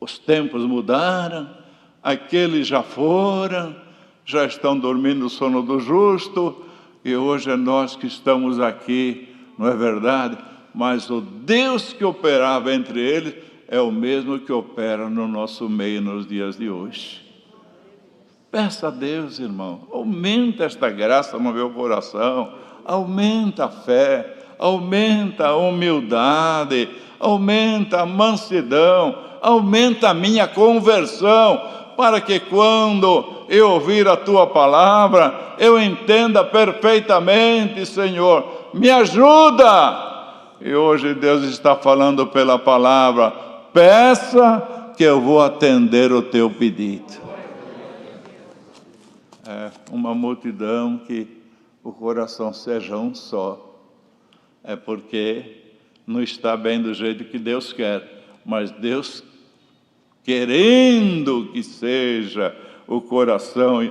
[SPEAKER 2] os tempos mudaram, aqueles já foram, já estão dormindo o sono do justo, e hoje é nós que estamos aqui, não é verdade? Mas o Deus que operava entre eles é o mesmo que opera no nosso meio nos dias de hoje. Peça a Deus, irmão, aumenta esta graça no meu coração, aumenta a fé, aumenta a humildade, aumenta a mansidão, aumenta a minha conversão, para que quando eu ouvir a Tua palavra, eu entenda perfeitamente, Senhor, me ajuda. E hoje Deus está falando pela palavra, peça que eu vou atender o teu pedido. É uma multidão que o coração seja um só. É porque não está bem do jeito que Deus quer, mas Deus querendo que seja o coração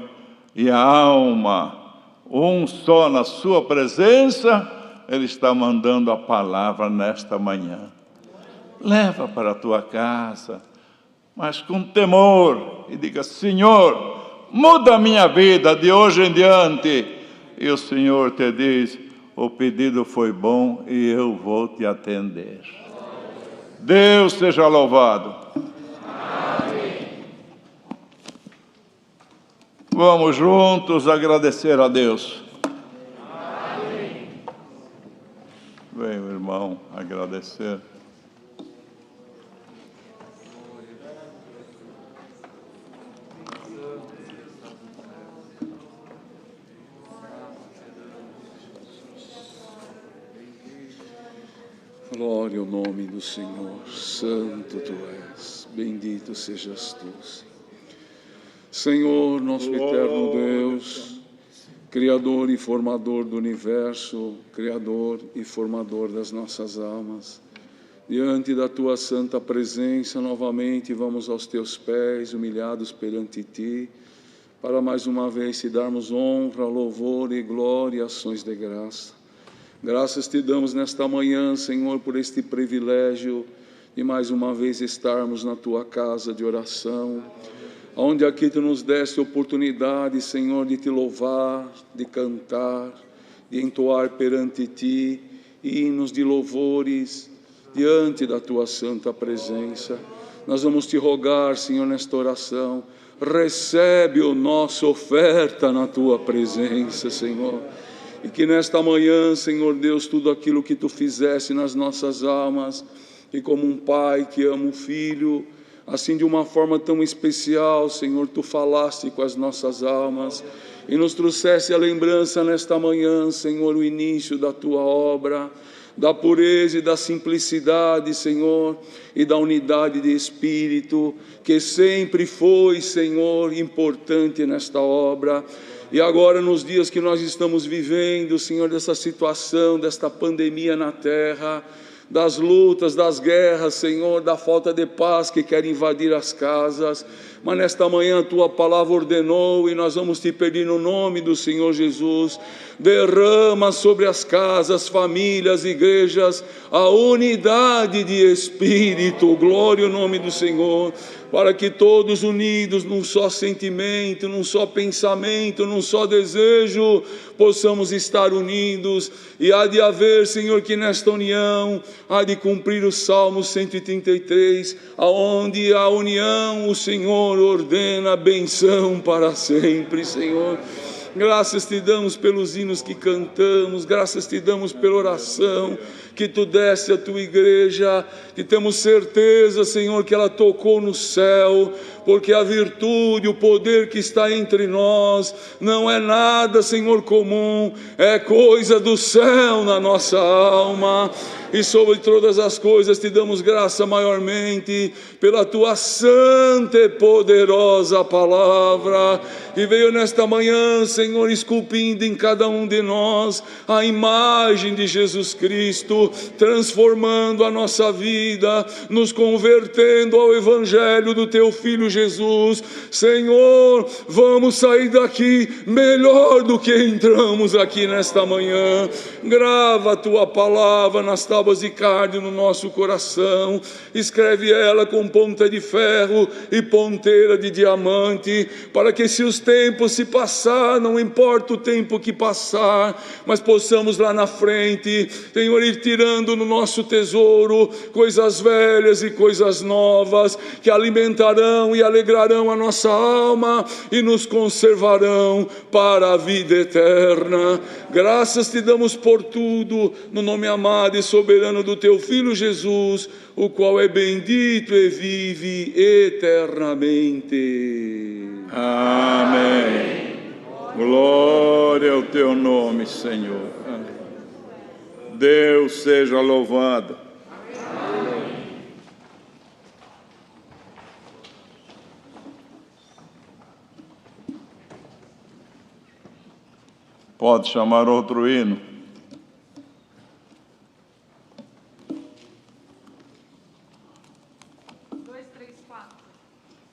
[SPEAKER 2] e a alma um só na sua presença, Ele está mandando a palavra nesta manhã. Leva para a tua casa, mas com temor, e diga, Senhor, muda a minha vida de hoje em diante. E o Senhor te diz, o pedido foi bom e eu vou te atender. Deus seja louvado. Amém. Vamos juntos agradecer a Deus. Amém. Vem, meu irmão, agradecer.
[SPEAKER 4] Glória ao nome do Senhor, santo Tu és, bendito sejas Tu, Senhor, nosso eterno Deus, Criador e formador do universo, Criador e formador das nossas almas. Diante da Tua santa presença, novamente vamos aos Teus pés, humilhados perante Ti, para mais uma vez te darmos honra, louvor e glória e ações de graça. Graças te damos nesta manhã, Senhor, por este privilégio de mais uma vez estarmos na Tua casa de oração, onde aqui Tu nos deste oportunidade, Senhor, de Te louvar, de cantar, de entoar perante Ti hinos de louvores diante da Tua santa presença. Nós vamos Te rogar, Senhor, nesta oração, recebe a nossa oferta na Tua presença, Senhor. E que nesta manhã, Senhor Deus, tudo aquilo que Tu fizesse nas nossas almas, e como um pai que ama o filho, assim de uma forma tão especial, Senhor, Tu falaste com as nossas almas, e nos trouxesse a lembrança nesta manhã, Senhor, o início da Tua obra, da pureza e da simplicidade, Senhor, e da unidade de espírito, que sempre foi, Senhor, importante nesta obra. E agora, nos dias que nós estamos vivendo, Senhor, dessa situação, desta pandemia na terra, das lutas, das guerras, Senhor, da falta de paz que quer invadir as casas, mas nesta manhã a Tua palavra ordenou, e nós vamos Te pedir no nome do Senhor Jesus, derrama sobre as casas, famílias, igrejas, a unidade de espírito, glória ao nome do Senhor, para que todos unidos num só sentimento, num só pensamento, num só desejo, possamos estar unidos, e há de haver, Senhor, que nesta união há de cumprir o Salmo 133, aonde a união o Senhor ordena benção para sempre, Senhor. Graças Te damos pelos hinos que cantamos, graças Te damos pela oração que Tu deste à Tua igreja, que temos certeza, Senhor, que ela tocou no céu, porque a virtude, o poder que está entre nós, não é nada, Senhor, comum, é coisa do céu na nossa alma. e sobre todas as coisas te damos graça maiormente pela tua santa e poderosa palavra, que veio nesta manhã, Senhor, esculpindo em cada um de nós a imagem de Jesus Cristo, transformando a nossa vida, nos convertendo ao Evangelho do teu Filho Jesus. Senhor, vamos sair daqui melhor do que entramos aqui nesta manhã. Grava a tua palavra nas tábuas de carne no nosso coração, escreve ela com ponta de ferro e ponteira de diamante, para que se os tempos se passar, não importa o tempo que passar, mas possamos lá na frente, Senhor, ir tirando no nosso tesouro coisas velhas e coisas novas, que alimentarão e alegrarão a nossa alma e nos conservarão para a vida eterna. Graças te damos por tudo, no nome amado e soberano do teu Filho Jesus, o qual é bendito e vive eternamente.
[SPEAKER 2] Amém. Glória ao teu nome, Senhor. Deus seja louvado. Pode chamar outro hino.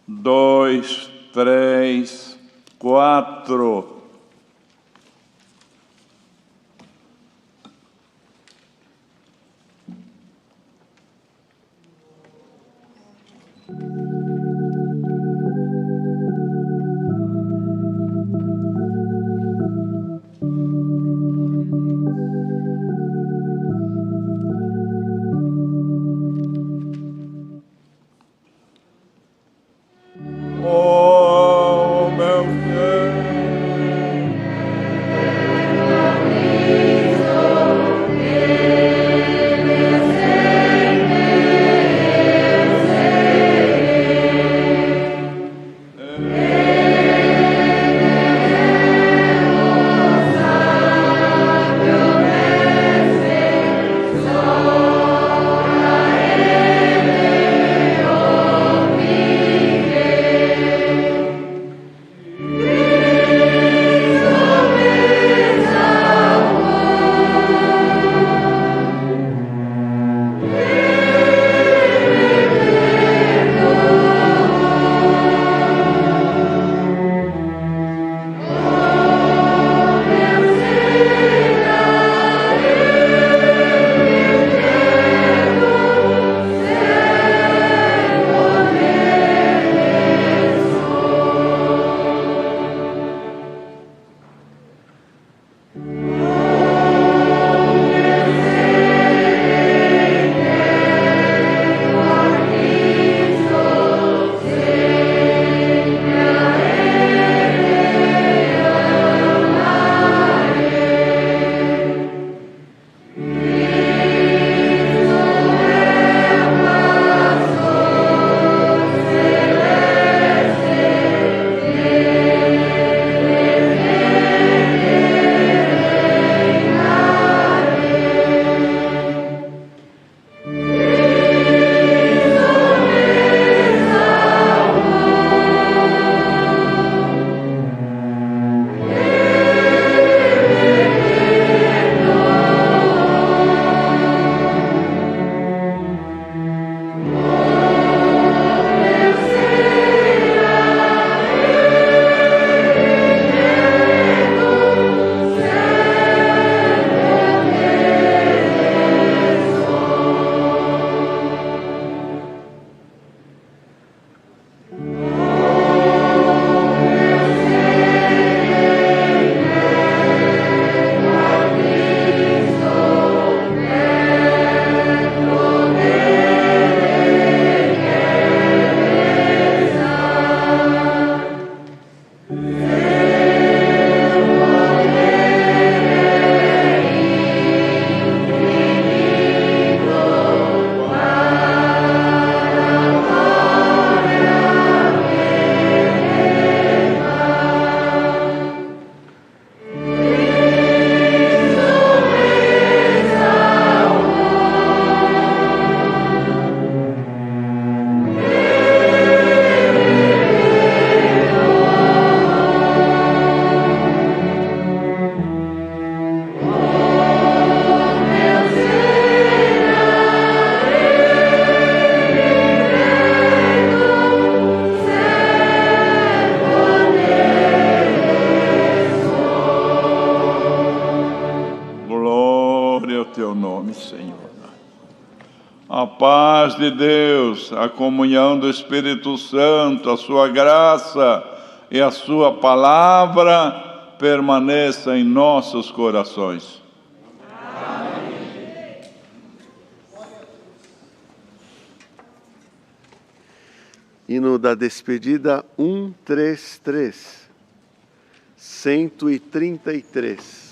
[SPEAKER 2] Dois, três, quatro. Oh, meu Deus. A paz de Deus, a comunhão do Espírito Santo, a sua graça e a sua palavra permaneça em nossos corações.
[SPEAKER 1] Hino da despedida 133, 133.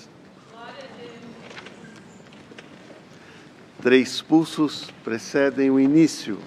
[SPEAKER 1] Três pulsos precedem o início.